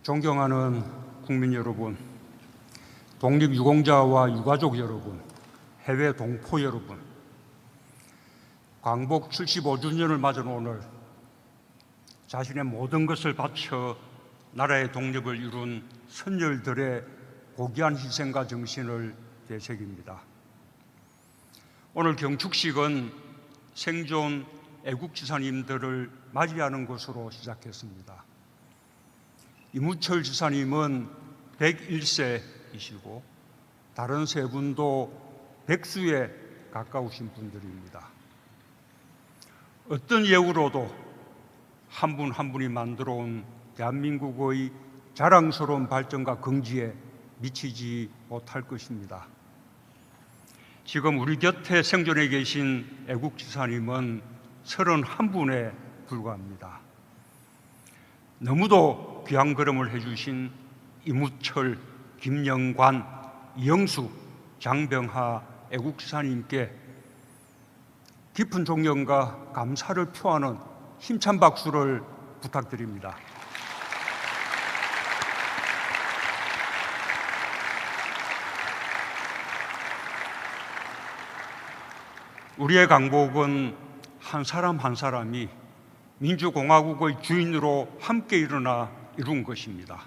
존경하는 국민 여러분, 독립유공자와 유가족 여러분, 해외 동포 여러분, 광복 75주년을 맞은 오늘 자신의 모든 것을 바쳐 나라의 독립을 이룬 선열들의 고귀한 희생과 정신을 되새깁니다. 오늘 경축식은 생존 애국지사님들을 맞이하는 것으로 시작했습니다. 이무철 지사님은 101세이시고 다른 세 분도 백수에 가까우신 분들입니다. 어떤 예우로도 한 분 한 분이 만들어온 대한민국의 자랑스러운 발전과 긍지에 미치지 못할 것입니다. 지금 우리 곁에 생존해 계신 애국지사님은 31분에 불과합니다. 너무도 귀한 걸음을 해주신 이무철, 김영관, 이영수, 장병하 애국지사님께 깊은 존경과 감사를 표하는 힘찬 박수를 부탁드립니다. 우리의 강복은 한 사람 한 사람이 민주공화국의 주인으로 함께 일어나 이룬 것입니다.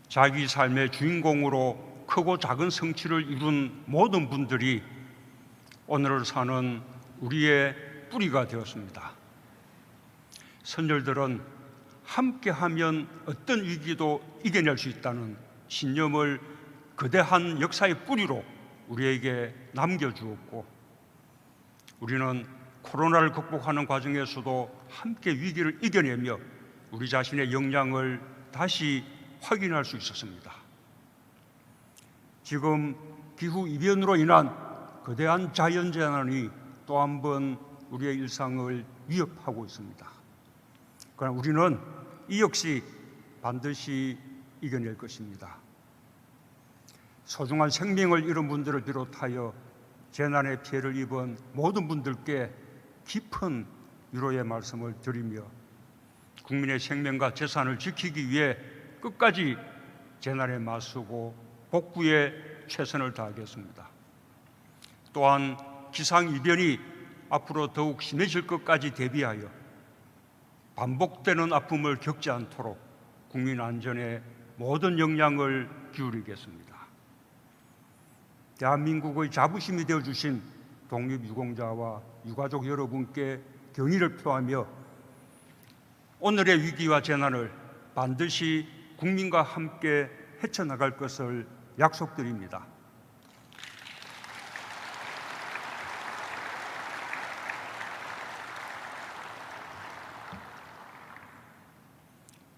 자기 삶의 주인공으로 크고 작은 성취를 이룬 모든 분들이 오늘을 사는 우리의 뿌리가 되었습니다. 선열들은 함께하면 어떤 위기도 이겨낼 수 있다는 신념을 거대한 역사의 뿌리로 우리에게 남겨주었고, 우리는 코로나를 극복하는 과정에서도 함께 위기를 이겨내며 우리 자신의 역량을 다시 확인할 수 있었습니다. 지금 기후이변으로 인한 거대한 자연재난이 또 한 번 우리의 일상을 위협하고 있습니다. 그러나 우리는 이 역시 반드시 이겨낼 것입니다. 소중한 생명을 잃은 분들을 비롯하여 재난의 피해를 입은 모든 분들께 깊은 위로의 말씀을 드리며 국민의 생명과 재산을 지키기 위해 끝까지 재난에 맞서고 복구에 최선을 다하겠습니다. 또한 기상이변이 앞으로 더욱 심해질 것까지 대비하여 반복되는 아픔을 겪지 않도록 국민 안전에 모든 역량을 기울이겠습니다. 대한민국의 자부심이 되어주신 독립유공자와 유가족 여러분께 경의를 표하며 오늘의 위기와 재난을 반드시 국민과 함께 헤쳐나갈 것을 약속드립니다.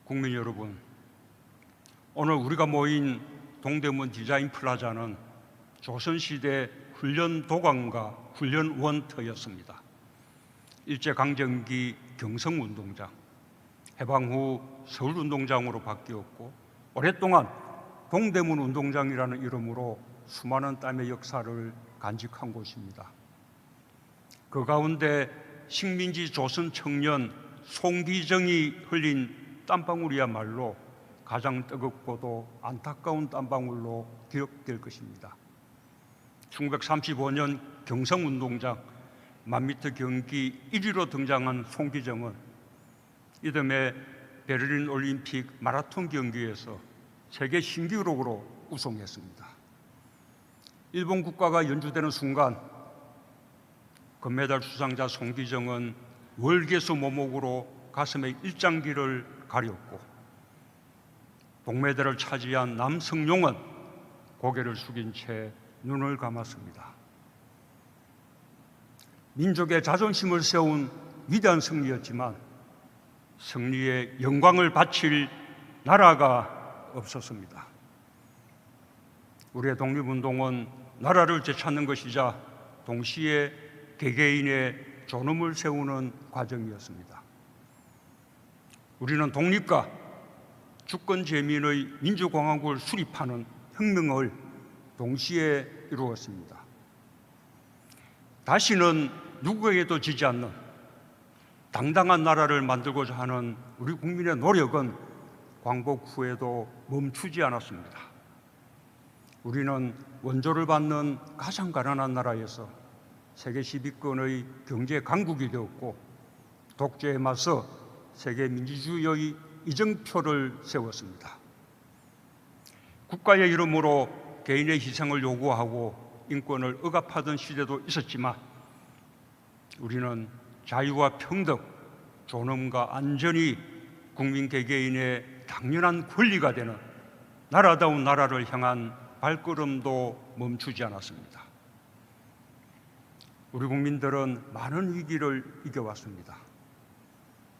국민 여러분, 오늘 우리가 모인 동대문 디자인 플라자는 조선시대 훈련 도관과 훈련 원터였습니다. 일제강점기 경성운동장, 해방 후 서울운동장으로 바뀌었고 오랫동안 동대문 운동장이라는 이름으로 수많은 땀의 역사를 간직한 곳입니다. 그 가운데 식민지 조선 청년 송기정이 흘린 땀방울이야말로 가장 뜨겁고도 안타까운 땀방울로 기억될 것입니다. 1935년 경성운동장 만미터 경기 1위로 등장한 송기정은 이듬해 베를린 올림픽 마라톤 경기에서 세계 신기록으로 우승했습니다. 일본 국가가 연주되는 순간 금메달 수상자 송기정은 월계수 모목으로 가슴에 일장기를 가렸고 동메달을 차지한 남성용은 고개를 숙인 채 눈을 감았습니다. 민족의 자존심을 세운 위대한 승리였지만 승리에 영광을 바칠 나라가 없었습니다. 우리의 독립운동은 나라를 되찾는 것이자 동시에 개개인의 존엄을 세우는 과정이었습니다. 우리는 독립과 주권 재민의 민주공화국을 수립하는 혁명을 동시에 이루었습니다. 다시는 누구에게도 지지 않는 당당한 나라를 만들고자 하는 우리 국민의 노력은 광복 후에도 멈추지 않았습니다. 우리는 원조를 받는 가장 가난한 나라에서 세계 10위권의 경제 강국이 되었고, 독재에 맞서 세계 민주주의의 이정표를 세웠습니다. 국가의 이름으로 개인의 희생을 요구하고 인권을 억압하던 시대도 있었지만, 우리는 자유와 평등, 존엄과 안전이 국민 개개인의 당연한 권리가 되는 나라다운 나라를 향한 발걸음도 멈추지 않았습니다. 우리 국민들은 많은 위기를 이겨왔습니다.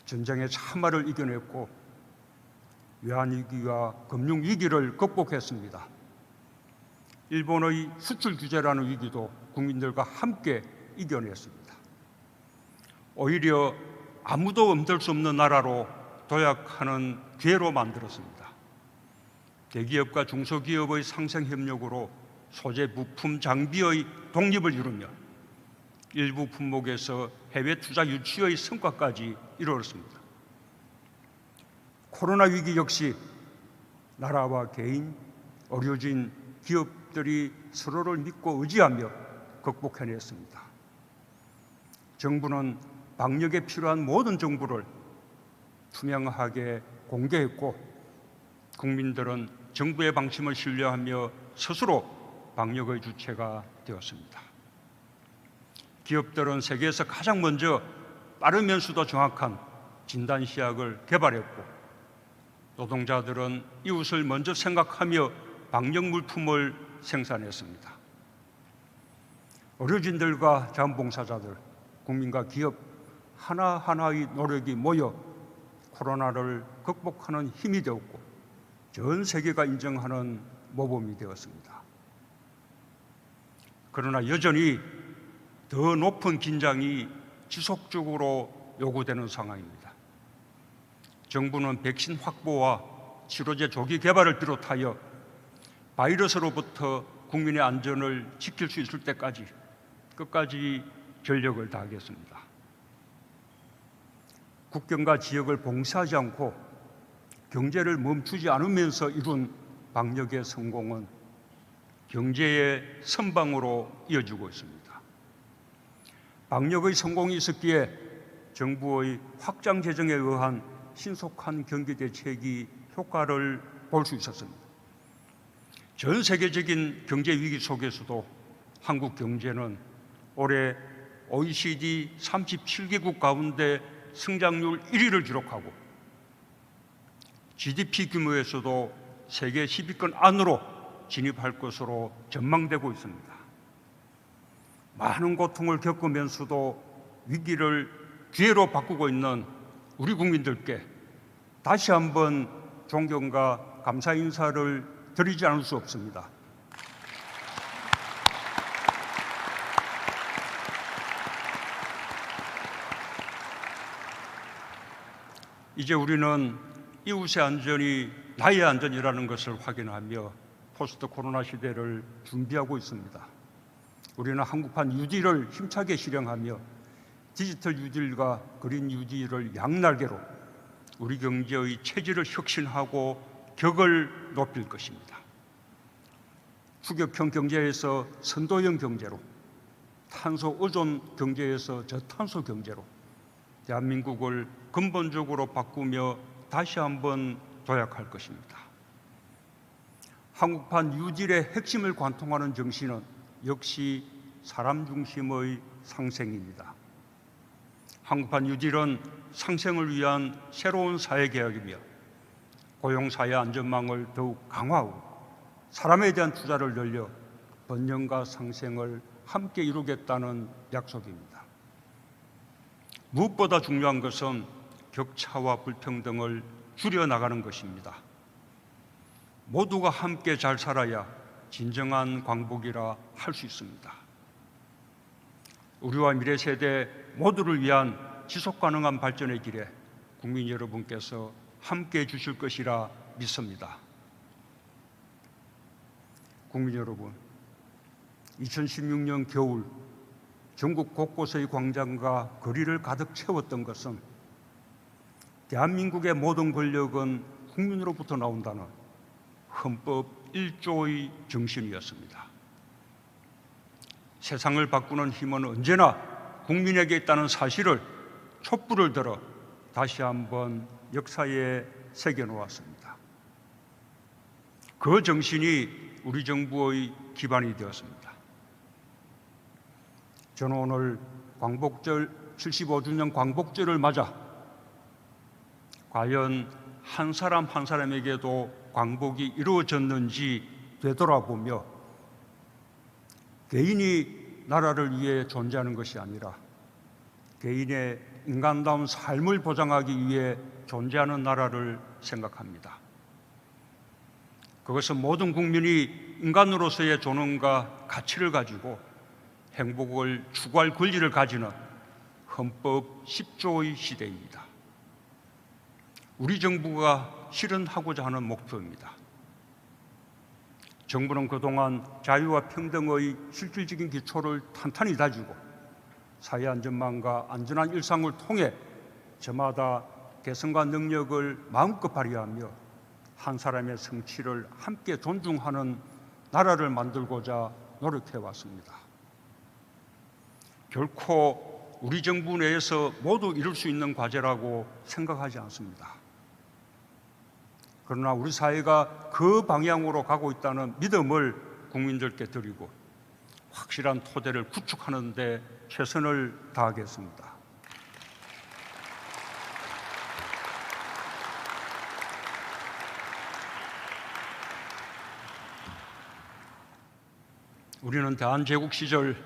전쟁의 참화를 이겨냈고, 외환위기와 금융위기를 극복했습니다. 일본의 수출 규제라는 위기도 국민들과 함께 이겨냈습니다. 오히려 아무도 엄들 수 없는 나라로 도약하는 기회로 만들었습니다. 대기업과 중소기업의 상생협력으로 소재, 부품, 장비의 독립을 이루며 일부 품목에서 해외 투자 유치의 성과까지 이루었습니다. 코로나 위기 역시 나라와 개인, 의료진, 기업들이 서로를 믿고 의지하며 극복해냈습니다. 정부는 방역에 필요한 모든 정보를 투명하게 공개했고, 국민들은 정부의 방침을 신뢰하며 스스로 방역의 주체가 되었습니다. 기업들은 세계에서 가장 먼저 빠르면서도 정확한 진단시약을 개발했고, 노동자들은 이웃을 먼저 생각하며 방역 물품을 생산했습니다. 의료진들과 자원봉사자들, 국민과 기업 하나하나의 노력이 모여 코로나를 극복하는 힘이 되었고, 전 세계가 인정하는 모범이 되었습니다. 그러나 여전히 더 높은 긴장이 지속적으로 요구되는 상황입니다. 정부는 백신 확보와 치료제 조기 개발을 비롯하여 바이러스로부터 국민의 안전을 지킬 수 있을 때까지 끝까지 전력을 다하겠습니다. 국경과 지역을 봉쇄하지 않고 경제를 멈추지 않으면서 이룬 방역의 성공은 경제의 선방으로 이어지고 있습니다. 방역의 성공이 있었기에 정부의 확장 재정에 의한 신속한 경기 대책이 효과를 볼 수 있었습니다. 전 세계적인 경제 위기 속에서도 한국 경제는 올해 OECD 37개국 가운데 성장률 1위를 기록하고, GDP 규모에서도 세계 10위권 안으로 진입할 것으로 전망되고 있습니다. 많은 고통을 겪으면서도 위기를 기회로 바꾸고 있는 우리 국민들께 다시 한번 존경과 감사 인사를 드리지 않을 수 없습니다. 이제 우리는 이웃의 안전이 나의 안전이라는 것을 확인하며 포스트 코로나 시대를 준비하고 있습니다. 우리는 한국판 뉴딜을 힘차게 실행하며 디지털 뉴딜과 그린 뉴딜을 양날개로 우리 경제의 체질을 혁신하고 격을 높일 것입니다. 추격형 경제에서 선도형 경제로, 탄소 의존 경제에서 저탄소 경제로 대한민국을 근본적으로 바꾸며 다시 한번 도약할 것입니다. 한국판 뉴딜의 핵심을 관통하는 정신은 역시 사람 중심의 상생입니다. 한국판 뉴딜은 상생을 위한 새로운 사회개혁이며 고용사회 안전망을 더욱 강화하고 사람에 대한 투자를 늘려 번영과 상생을 함께 이루겠다는 약속입니다. 무엇보다 중요한 것은 격차와 불평등을 줄여나가는 것입니다. 모두가 함께 잘 살아야 진정한 광복이라 할 수 있습니다. 우리와 미래 세대 모두를 위한 지속 가능한 발전의 길에 국민 여러분께서 함께해 주실 것이라 믿습니다. 국민 여러분, 2016년 겨울 전국 곳곳의 광장과 거리를 가득 채웠던 것은 대한민국의 모든 권력은 국민으로부터 나온다는 헌법 1조의 정신이었습니다. 세상을 바꾸는 힘은 언제나 국민에게 있다는 사실을 촛불을 들어 다시 한번 역사에 새겨놓았습니다. 그 정신이 우리 정부의 기반이 되었습니다. 저는 오늘 광복절 75주년 광복절을 맞아 과연 한 사람 한 사람에게도 광복이 이루어졌는지 되돌아보며 개인이 나라를 위해 존재하는 것이 아니라 개인의 인간다운 삶을 보장하기 위해 존재하는 나라를 생각합니다. 그것은 모든 국민이 인간으로서의 존엄과 가치를 가지고 행복을 추구할 권리를 가지는 헌법 10조의 시대입니다. 우리 정부가 실현하고자 하는 목표입니다. 정부는 그동안 자유와 평등의 실질적인 기초를 탄탄히 다지고 사회 안전망과 안전한 일상을 통해 저마다 개성과 능력을 마음껏 발휘하며 한 사람의 성취를 함께 존중하는 나라를 만들고자 노력해 왔습니다. 결코 우리 정부 내에서 모두 이룰 수 있는 과제라고 생각하지 않습니다. 그러나 우리 사회가 그 방향으로 가고 있다는 믿음을 국민들께 드리고 확실한 토대를 구축하는 데 최선을 다하겠습니다. 우리는 대한제국 시절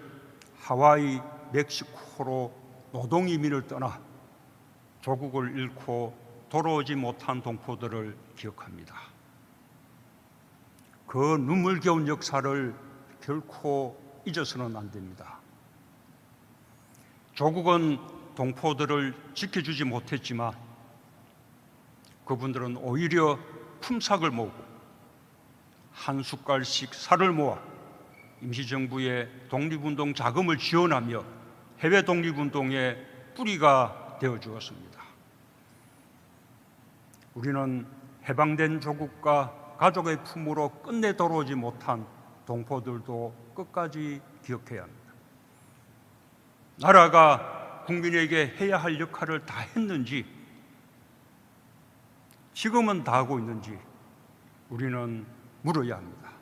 하와이, 멕시코로 노동 이민을 떠나 조국을 잃고 돌아오지 못한 동포들을 기억합니다. 그 눈물겨운 역사를 결코 잊어서는 안 됩니다. 조국은 동포들을 지켜주지 못했지만 그분들은 오히려 품삯을 모으고 한 숟갈씩 쌀을 모아 임시정부의 독립운동 자금을 지원하며 해외 독립운동의 뿌리가 되어 주었습니다. 우리는 해방된 조국과 가족의 품으로 끝내 돌아오지 못한 동포들도 끝까지 기억해야 합니다. 나라가 국민에게 해야 할 역할을 다 했는지, 지금은 다 하고 있는지 우리는 물어야 합니다.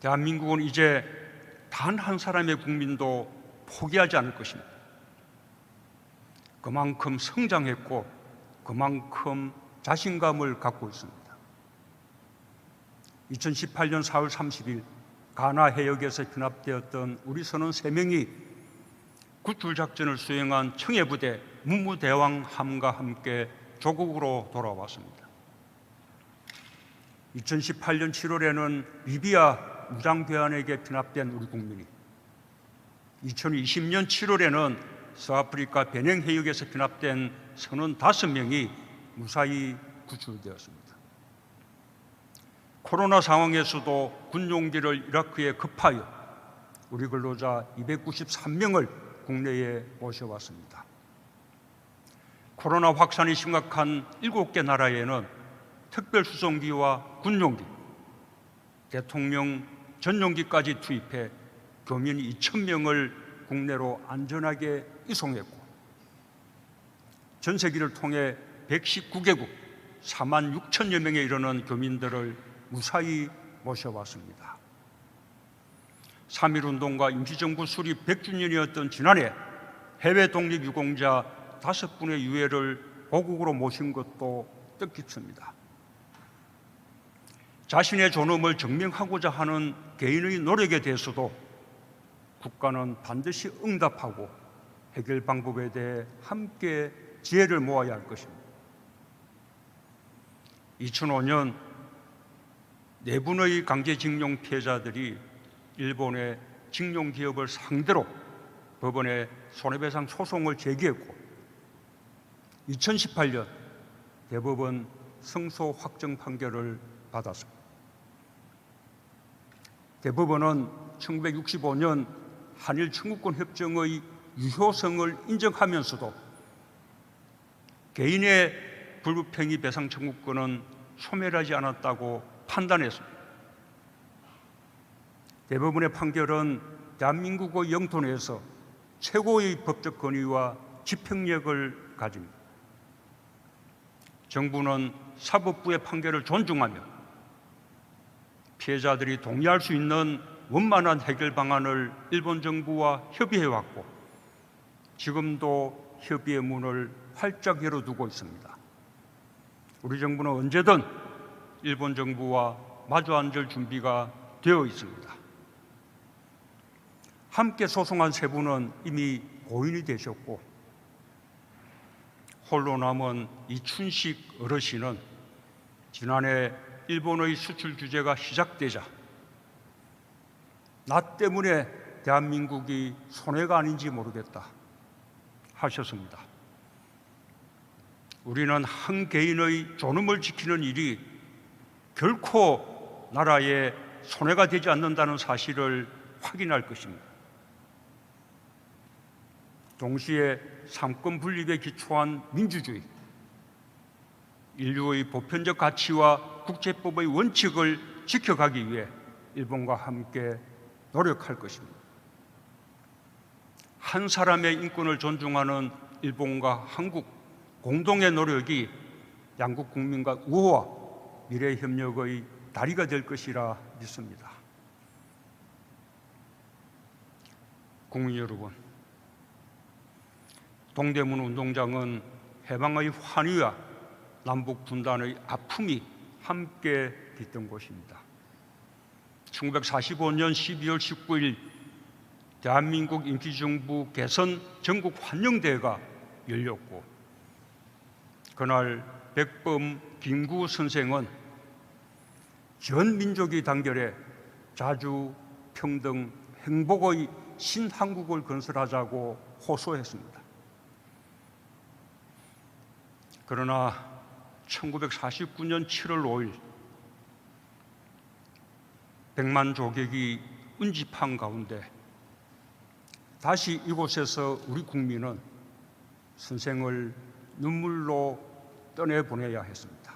대한민국은 이제 단 한 사람의 국민도 포기하지 않을 것입니다. 그만큼 성장했고 그만큼 자신감을 갖고 있습니다. 2018년 4월 30일 가나 해역에서 피납되었던 우리 선원 3명이 구출작전을 수행한 청해부대 문무대왕함과 함께 조국으로 돌아왔습니다. 2018년 7월에는 리비아 무장대원에게 피납된 우리 국민이, 2020년 7월에는 서아프리카 베냉 해역에서 피납된 선원 5명이 무사히 구출되었습니다. 코로나 상황에서도 군용기를 이라크에 급하여 우리 근로자 293명을 국내에 모셔왔습니다. 코로나 확산이 심각한 7개 나라에는 특별수송기와 군용기, 대통령 전용기까지 투입해 교민 2,000명을 국내로 안전하게 이송했고, 전세기를 통해 119개국 4만 6천여 명에 이르는 교민들을 무사히 모셔왔습니다. 3.1운동과 임시정부 수립 100주년이었던 지난해 해외 독립유공자 5분의 유해를 고국으로 모신 것도 뜻깊습니다. 자신의 존엄을 증명하고자 하는 개인의 노력에 대해서도 국가는 반드시 응답하고 해결 방법에 대해 함께 지혜를 모아야 할 것입니다. 2005년 4분의 강제징용 피해자들이 일본의 징용기업을 상대로 법원에 손해배상 소송을 제기했고, 2018년 대법원 승소 확정 판결을 받았습니다. 대법원은 1965년 한일 청구권 협정의 유효성을 인정하면서도 개인의 불법행위 배상 청구권은 소멸하지 않았다고 판단했습니다. 대법원의 판결은 대한민국의 영토 내에서 최고의 법적 권위와 집행력을 가집니다. 정부는 사법부의 판결을 존중하며 피해자들이 동의할 수 있는 원만한 해결 방안을 일본 정부와 협의해왔고 지금도 협의의 문을 활짝 열어두고 있습니다. 우리 정부는 언제든 일본 정부와 마주 앉을 준비가 되어 있습니다. 함께 소송한 세 분은 이미 고인이 되셨고 홀로 남은 이춘식 어르신은 지난해 일본의 수출 규제가 시작되자 나 때문에 대한민국이 손해가 아닌지 모르겠다 하셨습니다. 우리는 한 개인의 존엄을 지키는 일이 결코 나라에 손해가 되지 않는다는 사실을 확인할 것입니다. 동시에 삼권 분립에 기초한 민주주의, 인류의 보편적 가치와 국제법의 원칙을 지켜가기 위해 일본과 함께 노력할 것입니다. 한 사람의 인권을 존중하는 일본과 한국 공동의 노력이 양국 국민과 우호와 미래 협력의 다리가 될 것이라 믿습니다. 국민 여러분, 동대문 운동장은 해방의 환희와 남북 분단의 아픔이 함께 깃든 곳입니다. 1945년 12월 19일 대한민국 임시정부 개선 전국 환영대회가 열렸고 그날 백범 김구 선생은 전 민족이 단결해 자주, 평등, 행복의 신한국을 건설하자고 호소했습니다. 그러나 1949년 7월 5일 백만 조객이 운집한 가운데 다시 이곳에서 우리 국민은 선생을 눈물로 떠내보내야 했습니다.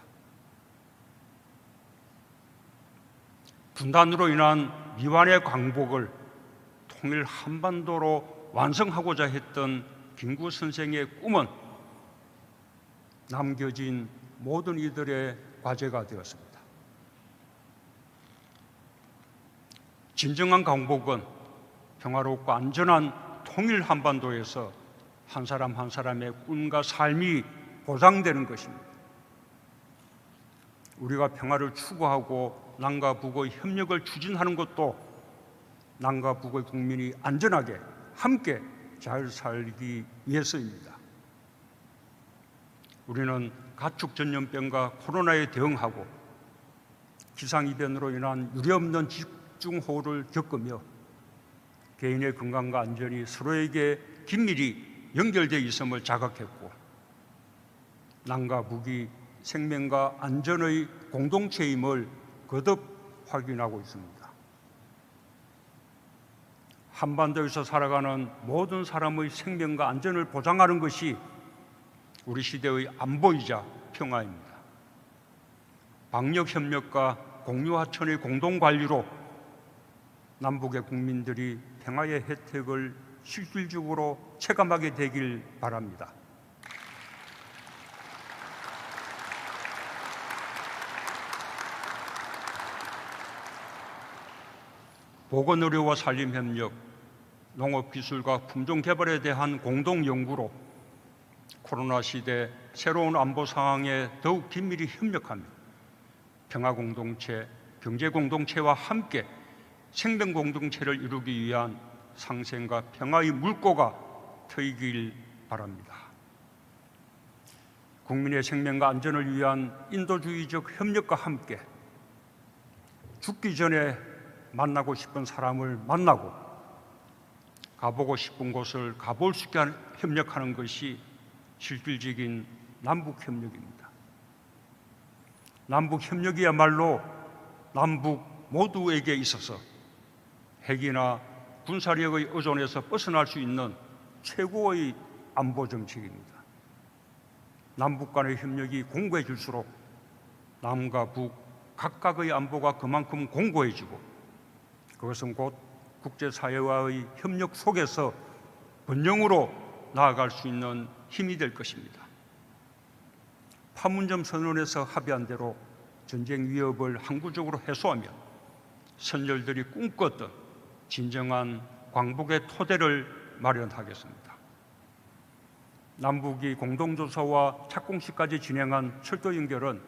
분단으로 인한 미완의 광복을 통일 한반도로 완성하고자 했던 김구 선생의 꿈은 남겨진 모든 이들의 과제가 되었습니다. 진정한 광복은 평화롭고 안전한 통일 한반도에서 한 사람 한 사람의 꿈과 삶이 보장되는 것입니다. 우리가 평화를 추구하고 남과 북의 협력을 추진하는 것도 남과 북의 국민이 안전하게 함께 잘 살기 위해서입니다. 우리는 가축 전염병과 코로나에 대응하고 기상이변으로 인한 유례없는 집중호우를 겪으며 개인의 건강과 안전이 서로에게 긴밀히 연결되어 있음을 자각했고 남과 북이 생명과 안전의 공동체임을 거듭 확인하고 있습니다. 한반도에서 살아가는 모든 사람의 생명과 안전을 보장하는 것이 우리 시대의 안보이자 평화입니다. 방역협력과 공유하천의 공동관리로 남북의 국민들이 평화의 혜택을 실질적으로 체감하게 되길 바랍니다. 보건의료와 산림협력, 농업기술과 품종개발에 대한 공동연구로 코로나 시대 새로운 안보 상황에 더욱 긴밀히 협력하며 평화공동체, 경제공동체와 함께 생명공동체를 이루기 위한 상생과 평화의 물꼬가 트이길 바랍니다. 국민의 생명과 안전을 위한 인도주의적 협력과 함께 죽기 전에 만나고 싶은 사람을 만나고 가보고 싶은 곳을 가볼 수 있게 협력하는 것이 실질적인 남북협력입니다. 남북협력이야말로 남북 모두에게 있어서 핵이나 군사력의 의존에서 벗어날 수 있는 최고의 안보 정책입니다. 남북 간의 협력이 공고해질수록 남과 북 각각의 안보가 그만큼 공고해지고 그것은 곧 국제사회와의 협력 속에서 번영으로 나아갈 수 있는 힘이 될 것입니다. 판문점 선언에서 합의한 대로 전쟁 위협을 항구적으로 해소하며 선열들이 꿈꿨던 진정한 광복의 토대를 마련하겠습니다. 남북이 공동조사와 착공식까지 진행한 철도 연결은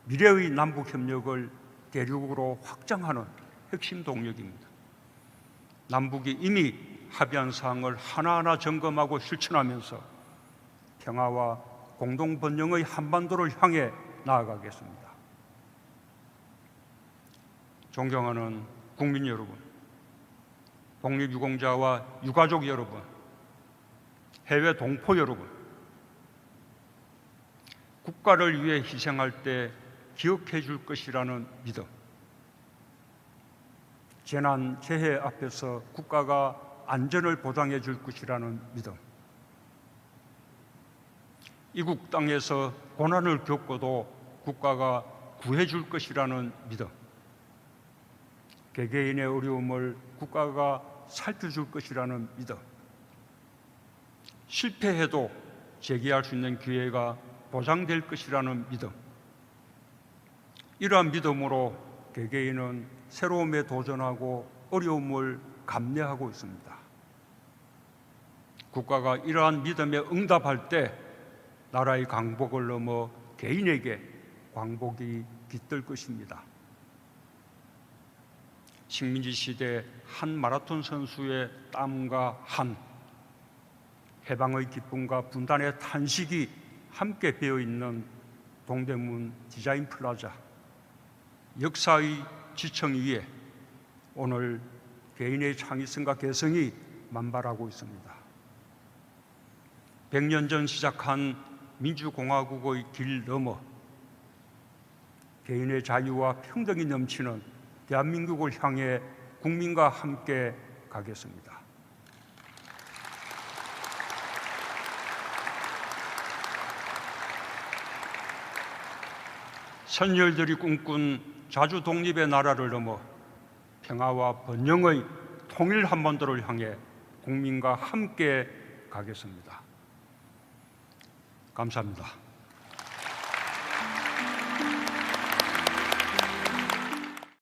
미래의 남북 협력을 대륙으로 확장하는 핵심 동력입니다. 남북이 이미 합의한 사항을 하나하나 점검하고 실천하면서 평화와 공동 번영의 한반도를 향해 나아가겠습니다. 존경하는 국민 여러분, 독립유공자와 유가족 여러분, 해외 동포 여러분, 국가를 위해 희생할 때 기억해 줄 것이라는 믿음, 재난, 재해 앞에서 국가가 안전을 보장해 줄 것이라는 믿음, 이국 땅에서 고난을 겪고도 국가가 구해 줄 것이라는 믿음, 개개인의 어려움을 국가가 살펴줄 것이라는 믿음, 실패해도 재기할 수 있는 기회가 보장될 것이라는 믿음, 이러한 믿음으로 개개인은 새로움에 도전하고 어려움을 감내하고 있습니다. 국가가 이러한 믿음에 응답할 때 나라의 강복을 넘어 개인에게 광복이 깃들 것입니다. 식민지 시대 한 마라톤 선수의 땀과 한, 해방의 기쁨과 분단의 탄식이 함께 배어있는 동대문 디자인 플라자, 역사의 지청 위에 오늘 개인의 창의성과 개성이 만발하고 있습니다. 100년 전 시작한 민주공화국의 길 넘어 개인의 자유와 평등이 넘치는 대한민국을 향해 국민과 함께 가겠습니다. 선열들이 꿈꾼 자주 독립의 나라를 넘어 평화와 번영의 통일 한반도를 향해 국민과 함께 가겠습니다. 감사합니다.